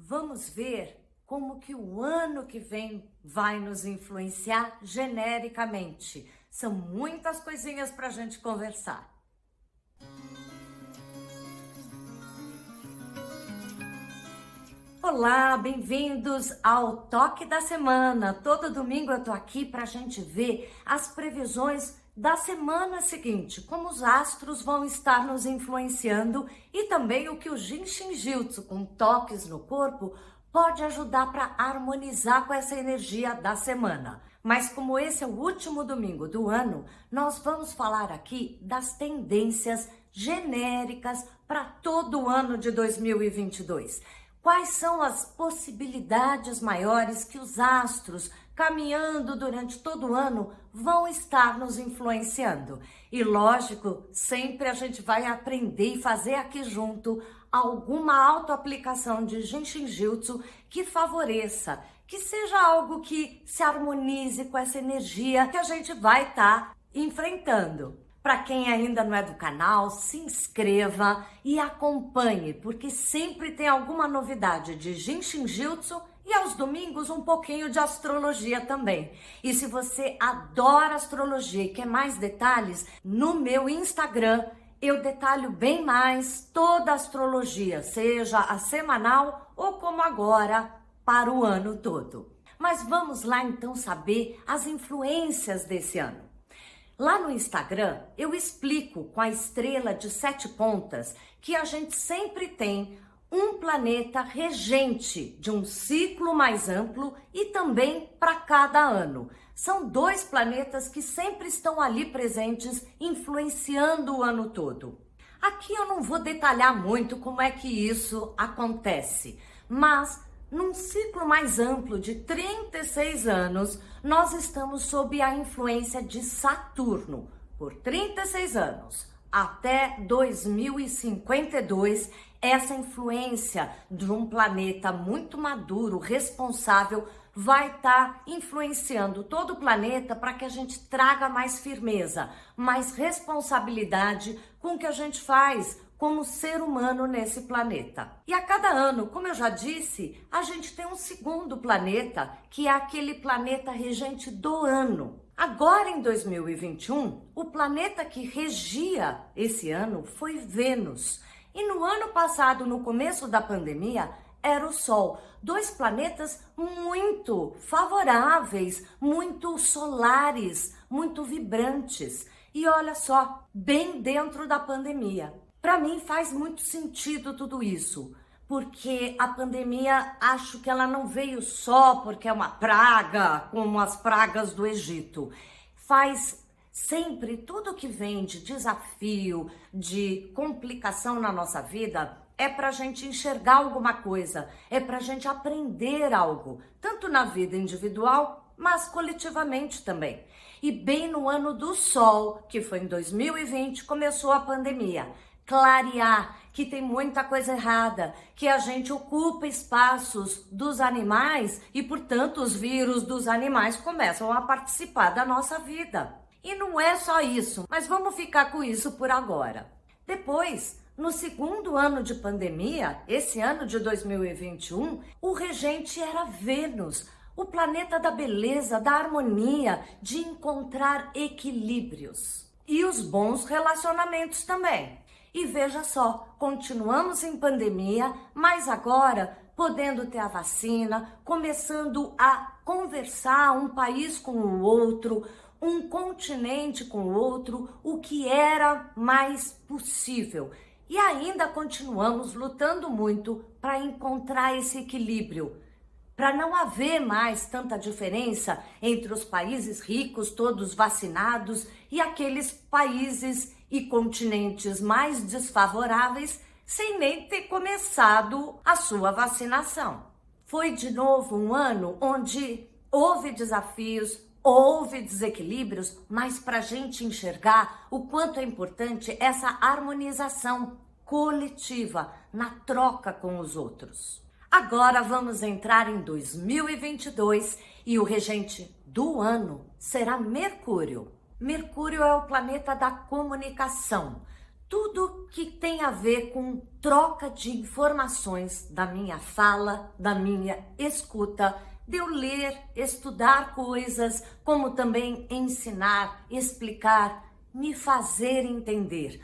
vamos ver como que o ano que vem vai nos influenciar genericamente. São muitas coisinhas para a gente conversar. Olá, bem-vindos ao Toque da Semana. Todo domingo eu tô aqui para a gente ver as previsões da semana seguinte, como os astros vão estar nos influenciando e também o que o Jinshin Jyutsu, com toques no corpo, pode ajudar para harmonizar com essa energia da semana. Mas como esse é o último domingo do ano, nós vamos falar aqui das tendências genéricas para todo o ano de 2022. Quais são as possibilidades maiores que os astros, caminhando durante todo o ano, vão estar nos influenciando? E lógico, sempre a gente vai aprender e fazer aqui junto alguma autoaplicação de Jinshin Jyutsu que favoreça, que seja algo que se harmonize com essa energia que a gente vai estar enfrentando. Para quem ainda não é do canal, se inscreva e acompanhe, porque sempre tem alguma novidade de Jinshin Jyutsu e aos domingos um pouquinho de astrologia também. E se você adora astrologia e quer mais detalhes, no meu Instagram eu detalho bem mais toda a astrologia, seja a semanal ou como agora para o ano todo. Mas vamos lá então saber as influências desse ano. Lá no Instagram, eu explico com a estrela de 7 pontas que a gente sempre tem um planeta regente de um ciclo mais amplo e também para cada ano. São 2 planetas que sempre estão ali presentes, influenciando o ano todo. Aqui eu não vou detalhar muito como é que isso acontece, mas num ciclo mais amplo de 36 anos, nós estamos sob a influência de Saturno por 36 anos. Até 2052, essa influência de um planeta muito maduro, responsável, vai estar influenciando todo o planeta para que a gente traga mais firmeza, mais responsabilidade com o que a gente faz como ser humano nesse planeta. E a cada ano, como eu já disse, a gente tem um segundo planeta, que é aquele planeta regente do ano. Agora, em 2021, o planeta que regia esse ano foi Vênus. E no ano passado, no começo da pandemia, era o Sol. 2 planetas muito favoráveis, muito solares, muito vibrantes. E olha só, bem dentro da pandemia. Para mim faz muito sentido tudo isso, porque a pandemia, acho que ela não veio só porque é uma praga, como as pragas do Egito. Faz sempre tudo que vem de desafio, de complicação na nossa vida, é para a gente enxergar alguma coisa, é para a gente aprender algo, tanto na vida individual, mas coletivamente também. E bem no ano do Sol, que foi em 2020, começou a pandemia. Clarear que tem muita coisa errada, que a gente ocupa espaços dos animais e, portanto, os vírus dos animais começam a participar da nossa vida. E não é só isso, mas vamos ficar com isso por agora. Depois, no segundo ano de pandemia, esse ano de 2021, o regente era Vênus, o planeta da beleza, da harmonia, de encontrar equilíbrios. E os bons relacionamentos também. E veja só, continuamos em pandemia, mas agora podendo ter a vacina, começando a conversar um país com o outro, um continente com o outro, o que era mais possível. E ainda continuamos lutando muito para encontrar esse equilíbrio, para não haver mais tanta diferença entre os países ricos, todos vacinados, e aqueles países e continentes mais desfavoráveis, sem nem ter começado a sua vacinação. Foi de novo um ano onde houve desafios, houve desequilíbrios, mas para a gente enxergar o quanto é importante essa harmonização coletiva na troca com os outros. Agora vamos entrar em 2022 e o regente do ano será Mercúrio. Mercúrio é o planeta da comunicação. Tudo que tem a ver com troca de informações da minha fala, da minha escuta, de eu ler, estudar coisas, como também ensinar, explicar, me fazer entender.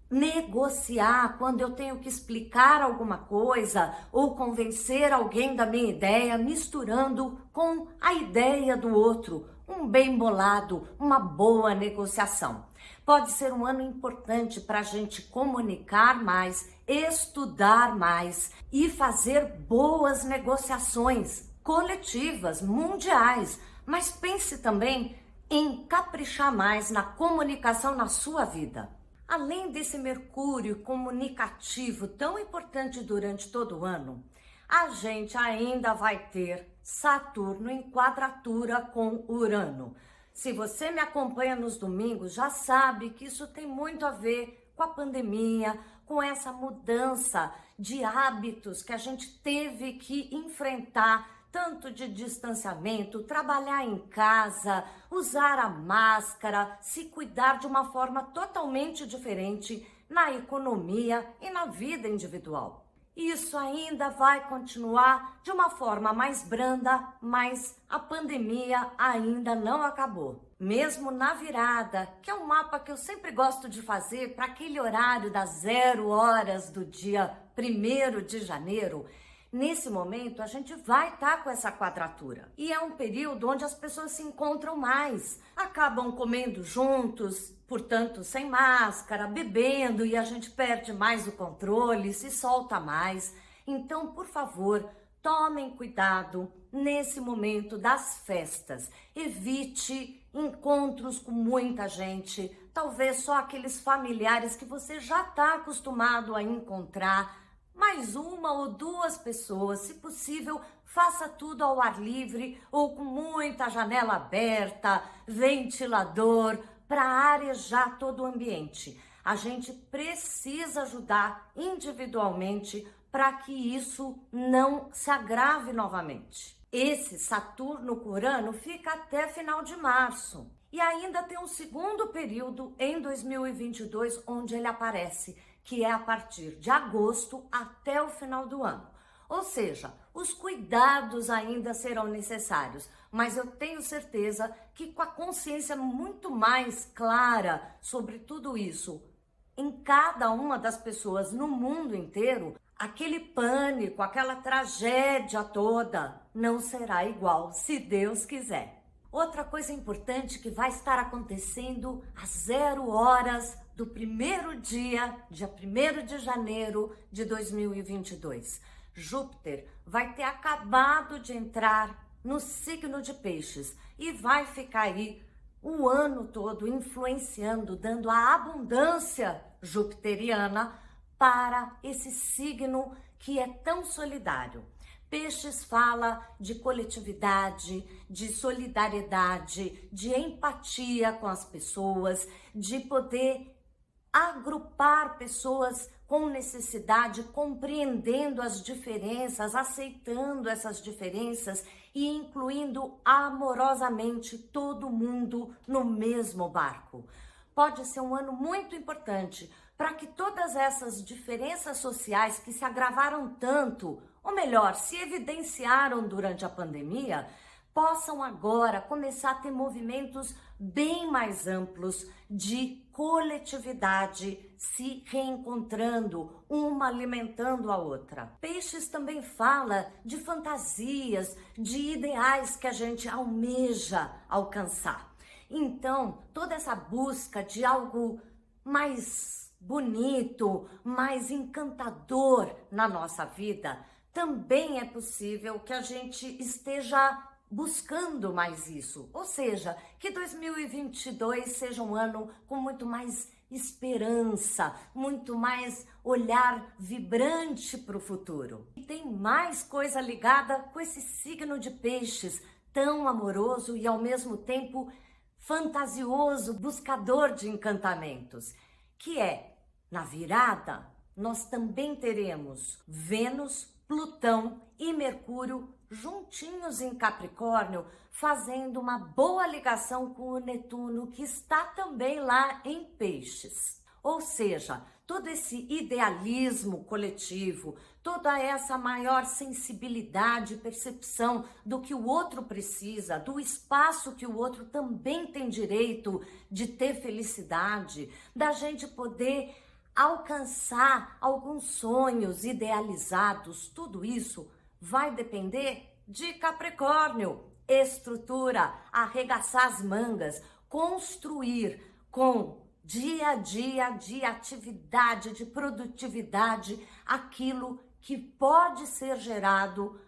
Negociar quando eu tenho que explicar alguma coisa ou convencer alguém da minha ideia, misturando com a ideia do outro, um bem bolado, uma boa negociação. Pode ser um ano importante para a gente comunicar mais, estudar mais e fazer boas negociações coletivas, mundiais. Mas pense também em caprichar mais na comunicação na sua vida. Além desse Mercúrio comunicativo tão importante durante todo o ano, a gente ainda vai ter Saturno em quadratura com Urano. Se você me acompanha nos domingos, já sabe que isso tem muito a ver com a pandemia, com essa mudança de hábitos que a gente teve que enfrentar, tanto de distanciamento, trabalhar em casa, usar a máscara, se cuidar de uma forma totalmente diferente na economia e na vida individual. Isso ainda vai continuar de uma forma mais branda, mas a pandemia ainda não acabou. Mesmo na virada, que é um mapa que eu sempre gosto de fazer para aquele horário das 0 horas do dia 1º de janeiro, nesse momento a gente vai estar com essa quadratura. E é um período onde as pessoas se encontram mais, acabam comendo juntos, portanto sem máscara, bebendo, e a gente perde mais o controle, se solta mais. Então, por favor, tomem cuidado nesse momento das festas. Evite encontros com muita gente, talvez só aqueles familiares que você já está acostumado a encontrar, mais 1 ou 2 pessoas, se possível, faça tudo ao ar livre ou com muita janela aberta, ventilador, para arejar todo o ambiente. A gente precisa ajudar individualmente para que isso não se agrave novamente. Esse Saturno com Urano fica até final de março. E ainda tem um segundo período em 2022 onde ele aparece, que é a partir de agosto até o final do ano. Ou seja, os cuidados ainda serão necessários, mas eu tenho certeza que com a consciência muito mais clara sobre tudo isso, em cada uma das pessoas no mundo inteiro, aquele pânico, aquela tragédia toda não será igual, se Deus quiser. Outra coisa importante que vai estar acontecendo às 0 horas do primeiro dia 1º de janeiro de 2022. Júpiter vai ter acabado de entrar no signo de Peixes e vai ficar aí o ano todo influenciando, dando a abundância jupiteriana para esse signo que é tão solidário. Peixes fala de coletividade, de solidariedade, de empatia com as pessoas, de poder agrupar pessoas com necessidade, compreendendo as diferenças, aceitando essas diferenças e incluindo amorosamente todo mundo no mesmo barco. Pode ser um ano muito importante para que todas essas diferenças sociais que se agravaram tanto, ou melhor, se evidenciaram durante a pandemia, possam agora começar a ter movimentos bem mais amplos de coletividade se reencontrando, uma alimentando a outra. Peixes também fala de fantasias, de ideais que a gente almeja alcançar. Então, toda essa busca de algo mais bonito, mais encantador na nossa vida, também é possível que a gente esteja buscando mais isso, ou seja, que 2022 seja um ano com muito mais esperança, muito mais olhar vibrante para o futuro. E tem mais coisa ligada com esse signo de Peixes, tão amoroso e ao mesmo tempo fantasioso, buscador de encantamentos, que é, na virada, nós também teremos Vênus, Plutão e Mercúrio juntinhos em Capricórnio, fazendo uma boa ligação com o Netuno, que está também lá em Peixes. Ou seja, todo esse idealismo coletivo, toda essa maior sensibilidade e percepção do que o outro precisa, do espaço que o outro também tem direito de ter felicidade, da gente poder alcançar alguns sonhos idealizados, tudo isso vai depender de Capricórnio. Estrutura, arregaçar as mangas, construir com dia a dia de atividade, de produtividade, aquilo que pode ser gerado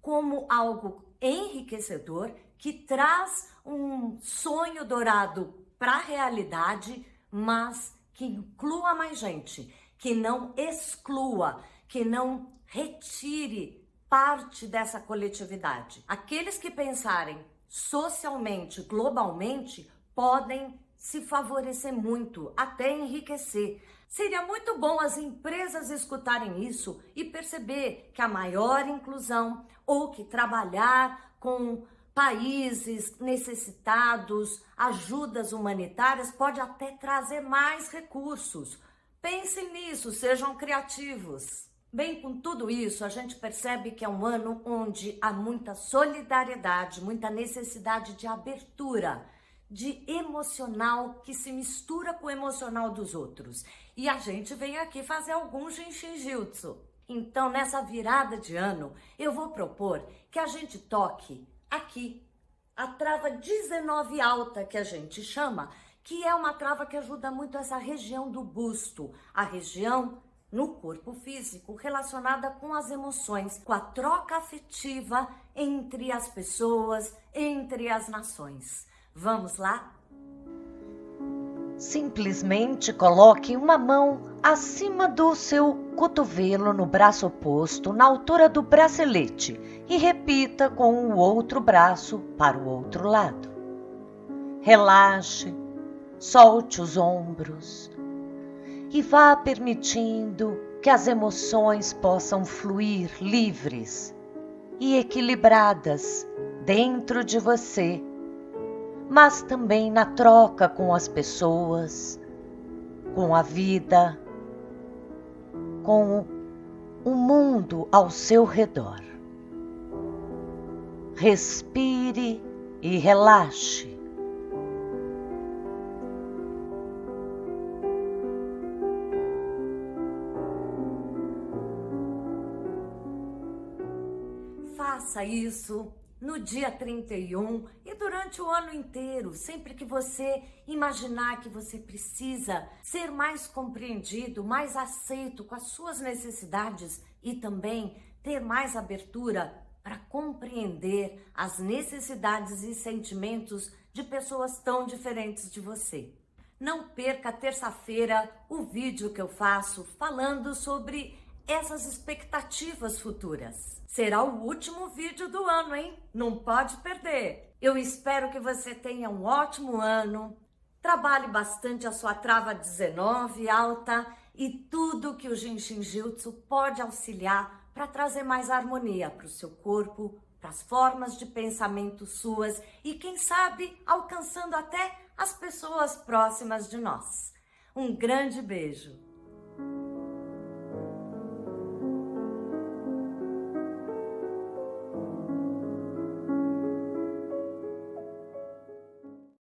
como algo enriquecedor, que traz um sonho dourado para a realidade, mas que inclua mais gente, que não exclua, que não retire parte dessa coletividade. Aqueles que pensarem socialmente, globalmente, podem se favorecer muito, até enriquecer. Seria muito bom as empresas escutarem isso e perceber que a maior inclusão ou que trabalhar com países necessitados, ajudas humanitárias, pode até trazer mais recursos. Pensem nisso, sejam criativos. Bem, com tudo isso, a gente percebe que é um ano onde há muita solidariedade, muita necessidade de abertura, de emocional que se mistura com o emocional dos outros. E a gente vem aqui fazer algum Jinshinjutsu. Então, nessa virada de ano, eu vou propor que a gente toque aqui a trava 19 alta, que a gente chama, que é uma trava que ajuda muito essa região do busto, a região no corpo físico relacionada com as emoções, com a troca afetiva entre as pessoas, entre as nações. Vamos lá? Simplesmente coloque uma mão acima do seu cotovelo no braço oposto, na altura do bracelete, e repita com o outro braço para o outro lado. Relaxe, solte os ombros e vá permitindo que as emoções possam fluir livres e equilibradas dentro de você, mas também na troca com as pessoas, com a vida, com o mundo ao seu redor. Respire e relaxe. Faça isso no dia 31 e durante o ano inteiro, sempre que você imaginar que você precisa ser mais compreendido, mais aceito com as suas necessidades e também ter mais abertura para compreender as necessidades e sentimentos de pessoas tão diferentes de você. Não perca terça-feira o vídeo que eu faço falando sobre essas expectativas futuras. Será o último vídeo do ano, hein? Não pode perder. Eu espero que você tenha um ótimo ano, trabalhe bastante a sua trava 19 alta e tudo que o Jinshinjutsu pode auxiliar para trazer mais harmonia para o seu corpo, para as formas de pensamento suas e, quem sabe, alcançando até as pessoas próximas de nós. Um grande beijo!